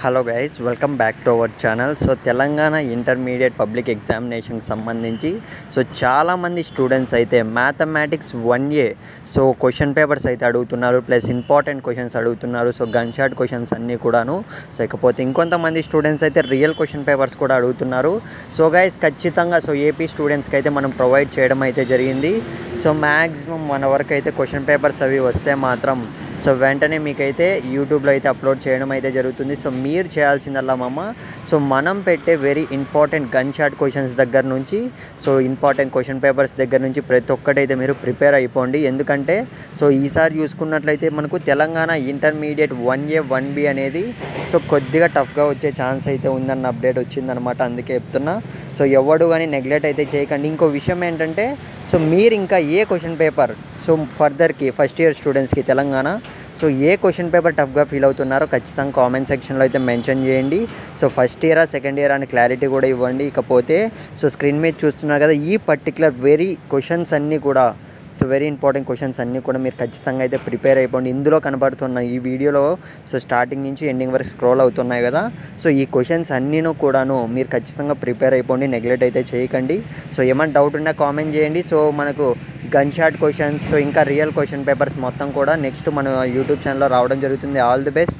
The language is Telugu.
Hello guys, welcome back to our channel. So Telangana intermediate public ఎగ్జామినేషన్కి సంబంధించి చాలామంది స్టూడెంట్స్ అయితే మ్యాథమెటిక్స్ 1A క్వశ్చన్ పేపర్స్ అయితే అడుగుతున్నారు, ప్లస్ ఇంపార్టెంట్ క్వశ్చన్స్ అడుగుతున్నారు. గన్ షాట్ క్వశ్చన్స్ అన్నీ కూడాను. ఇకపోతే ఇంకొంతమంది స్టూడెంట్స్ అయితే రియల్ క్వశ్చన్ పేపర్స్ కూడా అడుగుతున్నారు. గైస్ ఖచ్చితంగా ఏపీ స్టూడెంట్స్కి అయితే మనం ప్రొవైడ్ చేయడం అయితే జరిగింది. మ్యాక్సిమం 1 వరకు అయితే క్వశ్చన్ పేపర్స్ అవి వస్తే మాత్రం వెంటనే మీకైతే యూట్యూబ్లో అయితే అప్లోడ్ చేయడం అయితే జరుగుతుంది. మీరు చేయాల్సిందల్లా మనం పెట్టే very important gun shot questions దగ్గర నుంచి ఇంపార్టెంట్ క్వశ్చన్ పేపర్స్ దగ్గర నుంచి ప్రతి ఒక్కటైతే మీరు ప్రిపేర్ అయిపోండి. ఎందుకంటే ఈసారి చూసుకున్నట్లయితే మనకు తెలంగాణ ఇంటర్మీడియట్ 1A 1B అనేది కొద్దిగా టఫ్గా వచ్చే ఛాన్స్ అయితే ఉందన్న అప్డేట్ వచ్చిందనమాట. అందుకే చెప్తున్నా. ఎవడు కానీ నెగ్లెక్ట్ అయితే చేయకండి. ఇంకో విషయం ఏంటంటే మీరు ఇంకా ఏ క్వశ్చన్ పేపర్ ఫర్దర్కి ఫస్ట్ ఇయర్ స్టూడెంట్స్కి తెలంగాణ ఏ క్వశ్చన్ పేపర్ టఫ్గా ఫీల్ అవుతున్నారో ఖచ్చితంగా కామెంట్ సెక్షన్లో అయితే మెన్షన్ చేయండి. ఫస్ట్ ఇయరా సెకండ్ ఇయర్ అని క్లారిటీ కూడా ఇవ్వండి. ఇకపోతే స్క్రీన్ మీద చూస్తున్నారు కదా, ఈ పర్టికులర్ వెరీ క్వశ్చన్స్ అన్నీ కూడా వెరీ ఇంపార్టెంట్ క్వశ్చన్స్ అన్నీ కూడా మీరు ఖచ్చితంగా అయితే ప్రిపేర్ అయిపోండి. ఇందులో కనబడుతున్న ఈ వీడియోలో స్టార్టింగ్ నుంచి ఎండింగ్ వరకు స్క్రోల్ అవుతున్నాయి కదా, ఈ క్వశ్చన్స్ అన్నీను కూడాను మీరు ఖచ్చితంగా ప్రిపేర్ అయిపోండి. నెగ్లెక్ట్ అయితే చేయకండి. ఏమైనా డౌట్ ఉన్నా కామెంట్ చేయండి. మనకు గన్ షాట్ క్వశ్చన్స్ ఇంకా రియల్ క్వశ్చన్ పేపర్స్ మొత్తం కూడా నెక్స్ట్ మన యూట్యూబ్ ఛానల్లో రావడం జరుగుతుంది. All the best.